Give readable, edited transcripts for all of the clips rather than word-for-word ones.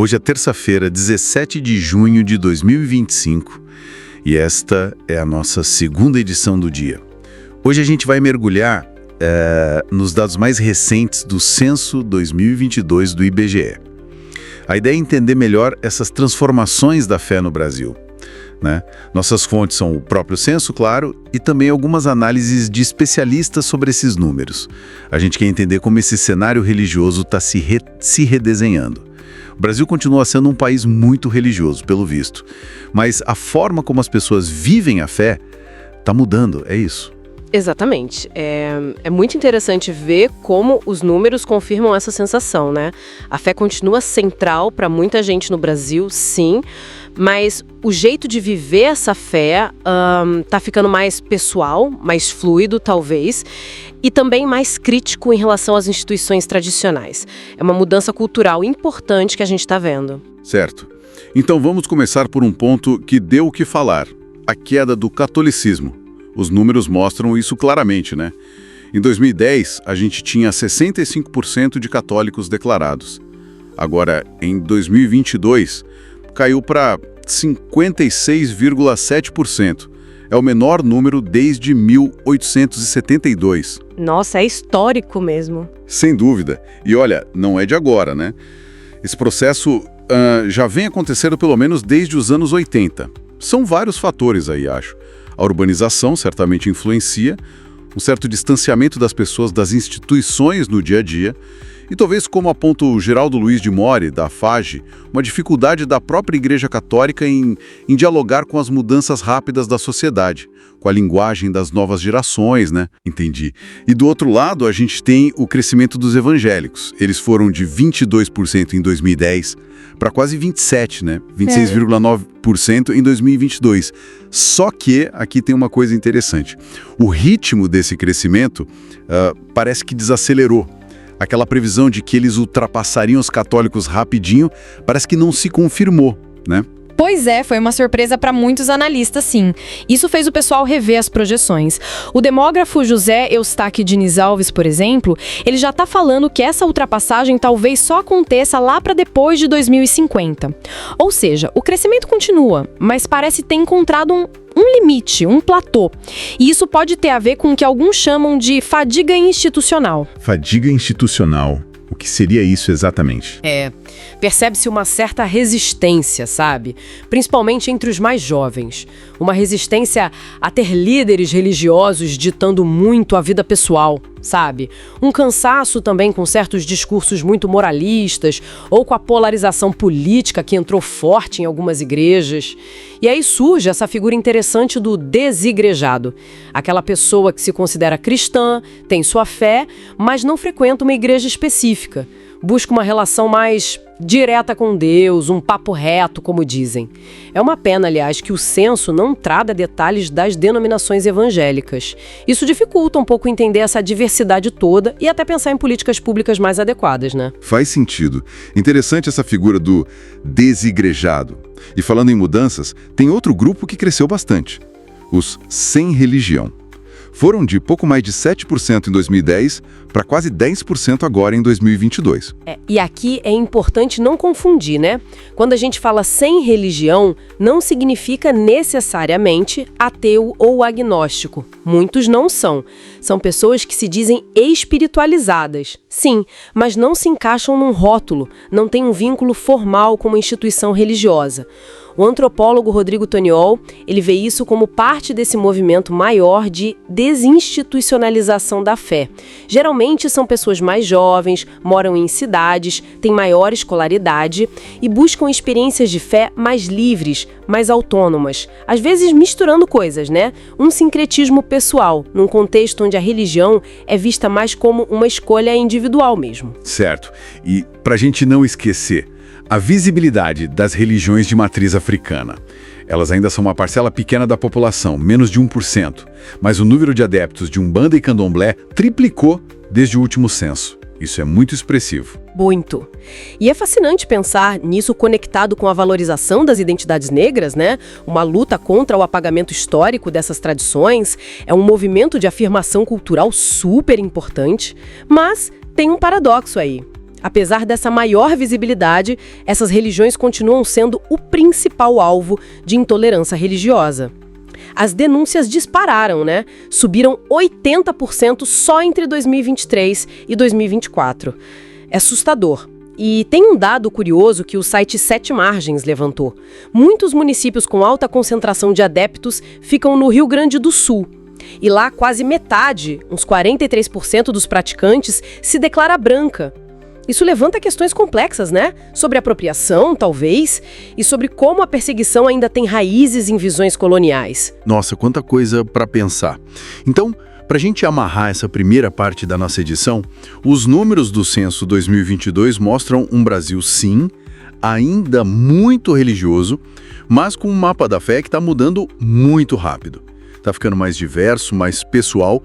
Hoje é terça-feira, 17 de junho de 2025, e esta é a nossa segunda edição do dia. Hoje a gente vai mergulhar nos dados mais recentes do Censo 2022 do IBGE. A ideia é entender melhor essas transformações da fé no Brasil, né? Nossas fontes são o próprio censo, claro, e também algumas análises de especialistas sobre esses números. A gente quer entender como esse cenário religioso está se redesenhando. O Brasil continua sendo um país muito religioso, pelo visto, mas a forma como as pessoas vivem a fé está mudando, é isso. Exatamente. É muito interessante ver como os números confirmam essa sensação, né? A fé continua central para muita gente no Brasil, sim, mas o jeito de viver essa fé tá ficando mais pessoal, mais fluido, talvez, e também mais crítico em relação às instituições tradicionais. É uma mudança cultural importante que a gente está vendo. Certo. Então vamos começar por um ponto que deu o que falar: a queda do catolicismo. Os números mostram isso claramente, né? Em 2010, a gente tinha 65% de católicos declarados. Agora, em 2022, caiu para 56,7%. É o menor número desde 1872. Nossa, é histórico mesmo. Sem dúvida. E olha, não é de agora, né? Esse processo já vem acontecendo pelo menos desde os anos 80. São vários fatores aí, acho. A urbanização certamente influencia, um certo distanciamento das pessoas das instituições no dia a dia, e talvez, como aponta o Geraldo Luiz de Mori, da FAGE, uma dificuldade da própria Igreja Católica em dialogar com as mudanças rápidas da sociedade, com a linguagem das novas gerações, né? Entendi. E do outro lado, a gente tem o crescimento dos evangélicos. Eles foram de 22% em 2010 para quase 27%, né? 26,9% em 2022. Só que aqui tem uma coisa interessante. O ritmo desse crescimento parece que desacelerou. Aquela previsão de que eles ultrapassariam os católicos rapidinho parece que não se confirmou, né? Pois é, foi uma surpresa para muitos analistas, sim. Isso fez o pessoal rever as projeções. O demógrafo José Eustáquio Diniz Alves, por exemplo, ele já está falando que essa ultrapassagem talvez só aconteça lá para depois de 2050. Ou seja, o crescimento continua, mas parece ter encontrado um limite, um platô. E isso pode ter a ver com o que alguns chamam de fadiga institucional. Fadiga institucional. O que seria isso exatamente? Percebe-se uma certa resistência, sabe? Principalmente entre os mais jovens. Uma resistência a ter líderes religiosos ditando muito a vida pessoal, sabe? Um cansaço também com certos discursos muito moralistas ou com a polarização política que entrou forte em algumas igrejas. E aí surge essa figura interessante do desigrejado. Aquela pessoa que se considera cristã, tem sua fé, mas não frequenta uma igreja específica. Busca uma relação mais direta com Deus, um papo reto, como dizem. É uma pena, aliás, que o censo não traga detalhes das denominações evangélicas. Isso dificulta um pouco entender essa diversidade toda e até pensar em políticas públicas mais adequadas, né? Faz sentido. Interessante essa figura do desigrejado. E falando em mudanças, tem outro grupo que cresceu bastante: os sem religião. Foram de pouco mais de 7% em 2010 para quase 10% agora em 2022. E aqui é importante não confundir, né? Quando a gente fala sem religião, não significa necessariamente ateu ou agnóstico. Muitos não são. São pessoas que se dizem espiritualizadas, sim, mas não se encaixam num rótulo, não têm um vínculo formal com uma instituição religiosa. O antropólogo Rodrigo Toniol, ele vê isso como parte desse movimento maior de desinstitucionalização da fé. Geralmente são pessoas mais jovens, moram em cidades, têm maior escolaridade e buscam experiências de fé mais livres, mais autônomas, às vezes misturando coisas, né? Um sincretismo pessoal, num contexto onde a religião é vista mais como uma escolha individual mesmo. Certo. E pra gente não esquecer, a visibilidade das religiões de matriz africana. Elas ainda são uma parcela pequena da população, menos de 1%, mas o número de adeptos de Umbanda e Candomblé triplicou desde o último censo. Isso é muito expressivo. Muito. E é fascinante pensar nisso conectado com a valorização das identidades negras, né? Uma luta contra o apagamento histórico dessas tradições. É um movimento de afirmação cultural super importante, mas tem um paradoxo aí. Apesar dessa maior visibilidade, essas religiões continuam sendo o principal alvo de intolerância religiosa. As denúncias dispararam, né? Subiram 80% só entre 2023 e 2024. É assustador. E tem um dado curioso que o site Sete Margens levantou. Muitos municípios com alta concentração de adeptos ficam no Rio Grande do Sul. E lá quase metade, uns 43% dos praticantes, se declara branca. Isso levanta questões complexas, né? Sobre apropriação, talvez, e sobre como a perseguição ainda tem raízes em visões coloniais. Nossa, quanta coisa para pensar. Então, para a gente amarrar essa primeira parte da nossa edição, os números do censo 2022 mostram um Brasil, sim, ainda muito religioso, mas com um mapa da fé que está mudando muito rápido. Está ficando mais diverso, mais pessoal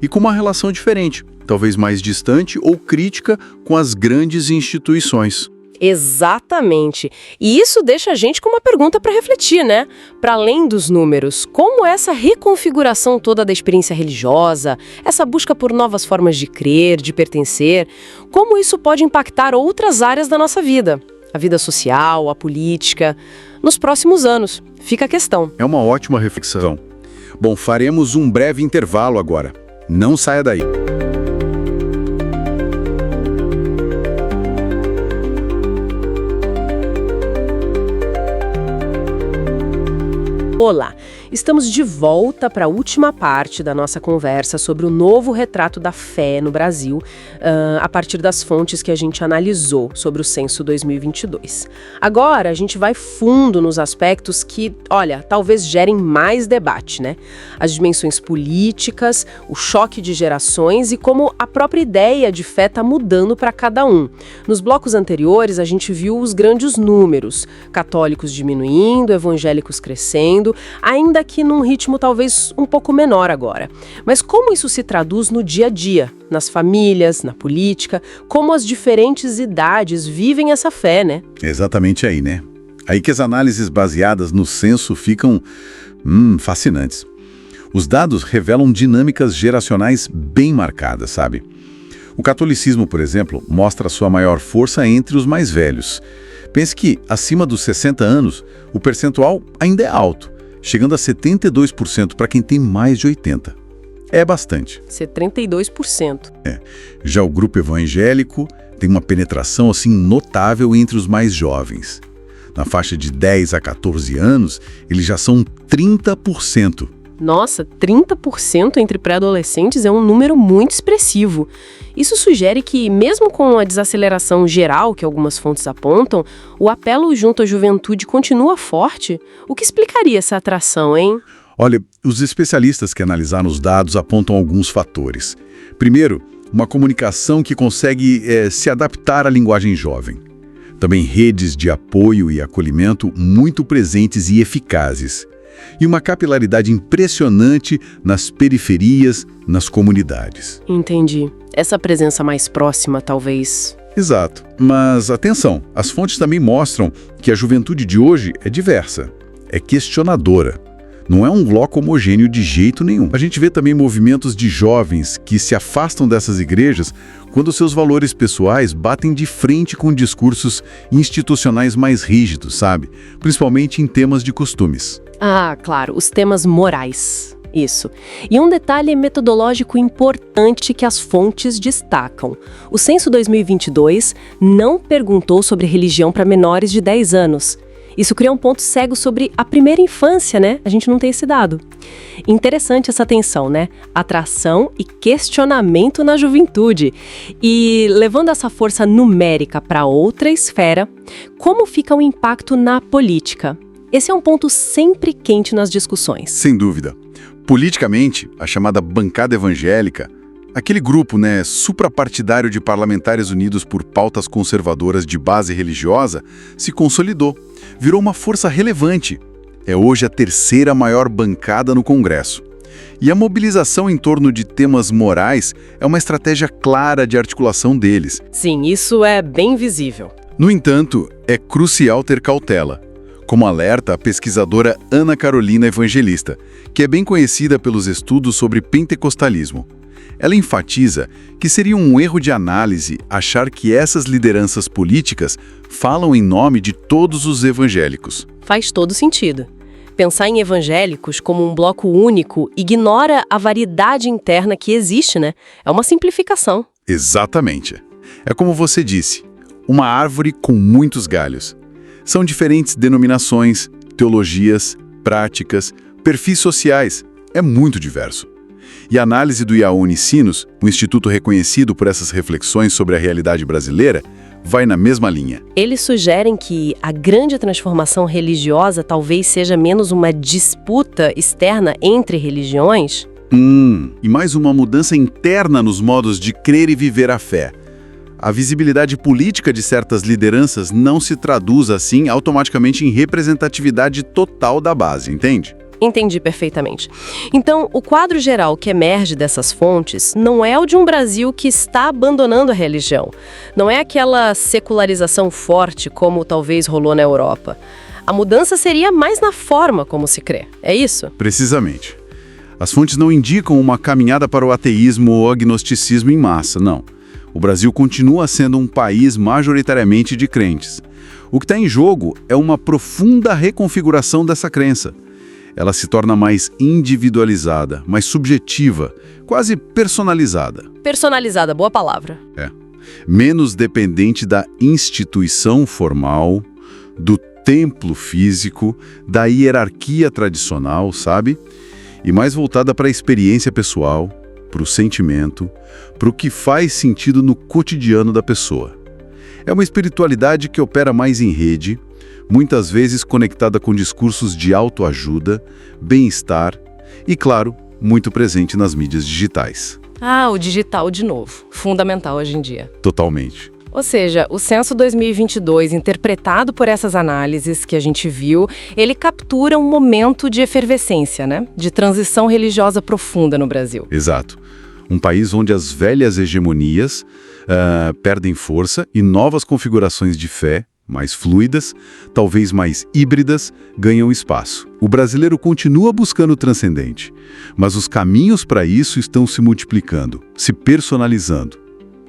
e com uma relação diferente, talvez mais distante ou crítica com as grandes instituições. Exatamente. E isso deixa a gente com uma pergunta para refletir, né? Para além dos números, como essa reconfiguração toda da experiência religiosa, essa busca por novas formas de crer, de pertencer, como isso pode impactar outras áreas da nossa vida? A vida social, a política, nos próximos anos. Fica a questão. É uma ótima reflexão. Bom, faremos um breve intervalo agora. Não saia daí. Olá, estamos de volta para a última parte da nossa conversa sobre o novo retrato da fé no Brasil, a partir das fontes que a gente analisou sobre o censo 2022. Agora, a gente vai fundo nos aspectos que, olha, talvez gerem mais debate, né? As dimensões políticas, o choque de gerações e como a própria ideia de fé está mudando para cada um. Nos blocos anteriores, a gente viu os grandes números, católicos diminuindo, evangélicos crescendo, ainda que num ritmo talvez um pouco menor agora. Mas como isso se traduz no dia a dia, nas famílias, na política, como as diferentes idades vivem essa fé, né? Exatamente aí, né? Aí que as análises baseadas no censo ficam fascinantes. Os dados revelam dinâmicas geracionais bem marcadas, sabe? O catolicismo, por exemplo, mostra sua maior força entre os mais velhos. Pense que, acima dos 60 anos, o percentual ainda é alto, chegando a 72% para quem tem mais de 80. É bastante. 72%. Já o grupo evangélico tem uma penetração assim notável entre os mais jovens. Na faixa de 10 a 14 anos, eles já são 30%. Nossa, 30% entre pré-adolescentes é um número muito expressivo. Isso sugere que, mesmo com a desaceleração geral que algumas fontes apontam, o apelo junto à juventude continua forte. O que explicaria essa atração, hein? Olha, os especialistas que analisaram os dados apontam alguns fatores. Primeiro, uma comunicação que consegue se adaptar à linguagem jovem. Também redes de apoio e acolhimento muito presentes e eficazes. E uma capilaridade impressionante nas periferias, nas comunidades. Entendi. Essa presença mais próxima, talvez. Exato. Mas atenção, as fontes também mostram que a juventude de hoje é diversa, é questionadora. Não é um bloco homogêneo de jeito nenhum. A gente vê também movimentos de jovens que se afastam dessas igrejas quando seus valores pessoais batem de frente com discursos institucionais mais rígidos, sabe? Principalmente em temas de costumes. Ah, claro, os temas morais. Isso. E um detalhe metodológico importante que as fontes destacam. O censo 2022 não perguntou sobre religião para menores de 10 anos. Isso cria um ponto cego sobre a primeira infância, né? A gente não tem esse dado. Interessante essa tensão, né? Atração e questionamento na juventude. E levando essa força numérica para outra esfera, como fica o impacto na política? Esse é um ponto sempre quente nas discussões. Sem dúvida. Politicamente, a chamada bancada evangélica, aquele grupo, suprapartidário de parlamentares unidos por pautas conservadoras de base religiosa, se consolidou, virou uma força relevante. É hoje a terceira maior bancada no Congresso. E a mobilização em torno de temas morais é uma estratégia clara de articulação deles. Sim, isso é bem visível. No entanto, é crucial ter cautela. como alerta a pesquisadora Ana Carolina Evangelista, que é bem conhecida pelos estudos sobre pentecostalismo. Ela enfatiza que seria um erro de análise achar que essas lideranças políticas falam em nome de todos os evangélicos. Faz todo sentido. Pensar em evangélicos como um bloco único ignora a variedade interna que existe, né? É uma simplificação. Exatamente. É como você disse, uma árvore com muitos galhos. São diferentes denominações, teologias, práticas, perfis sociais. É muito diverso. E a análise do IAU Unicinos, um instituto reconhecido por essas reflexões sobre a realidade brasileira, vai na mesma linha. Eles sugerem que a grande transformação religiosa talvez seja menos uma disputa externa entre religiões. E mais uma mudança interna nos modos de crer e viver a fé. A visibilidade política de certas lideranças não se traduz, assim, automaticamente em representatividade total da base, entende? Entendi perfeitamente. Então, o quadro geral que emerge dessas fontes não é o de um Brasil que está abandonando a religião. Não é aquela secularização forte como talvez rolou na Europa. A mudança seria mais na forma como se crê. É isso? Precisamente. As fontes não indicam uma caminhada para o ateísmo ou agnosticismo em massa, não. O Brasil continua sendo um país majoritariamente de crentes. O que está em jogo é uma profunda reconfiguração dessa crença. Ela se torna mais individualizada, mais subjetiva, quase personalizada. Personalizada, boa palavra. Menos dependente da instituição formal, do templo físico, da hierarquia tradicional, sabe? E mais voltada para a experiência pessoal, para o sentimento, para o que faz sentido no cotidiano da pessoa. É uma espiritualidade que opera mais em rede, muitas vezes conectada com discursos de autoajuda, bem-estar e, claro, muito presente nas mídias digitais. Ah, o digital de novo. Fundamental hoje em dia. Totalmente. Ou seja, o Censo 2022, interpretado por essas análises que a gente viu, ele captura um momento de efervescência, né? De transição religiosa profunda no Brasil. Exato. Um país onde as velhas hegemonias perdem força e novas configurações de fé, mais fluidas, talvez mais híbridas, ganham espaço. O brasileiro continua buscando o transcendente, mas os caminhos para isso estão se multiplicando, se personalizando.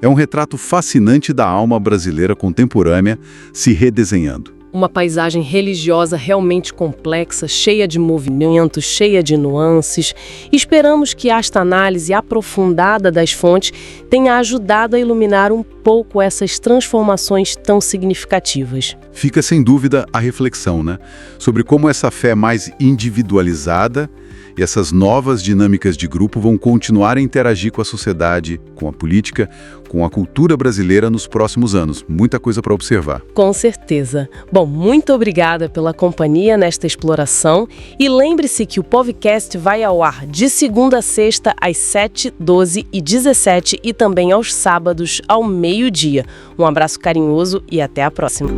É um retrato fascinante da alma brasileira contemporânea se redesenhando. Uma paisagem religiosa realmente complexa, cheia de movimentos, cheia de nuances. Esperamos que esta análise aprofundada das fontes tenha ajudado a iluminar um pouco essas transformações tão significativas. Fica sem dúvida a reflexão, né? Sobre como essa fé mais individualizada e essas novas dinâmicas de grupo vão continuar a interagir com a sociedade, com a política, com a cultura brasileira nos próximos anos. Muita coisa para observar. Com certeza. Bom, muito obrigada pela companhia nesta exploração e lembre-se que o podcast vai ao ar de segunda a sexta às 7, 12 e 17 e também aos sábados ao meio-dia. Um abraço carinhoso e até a próxima.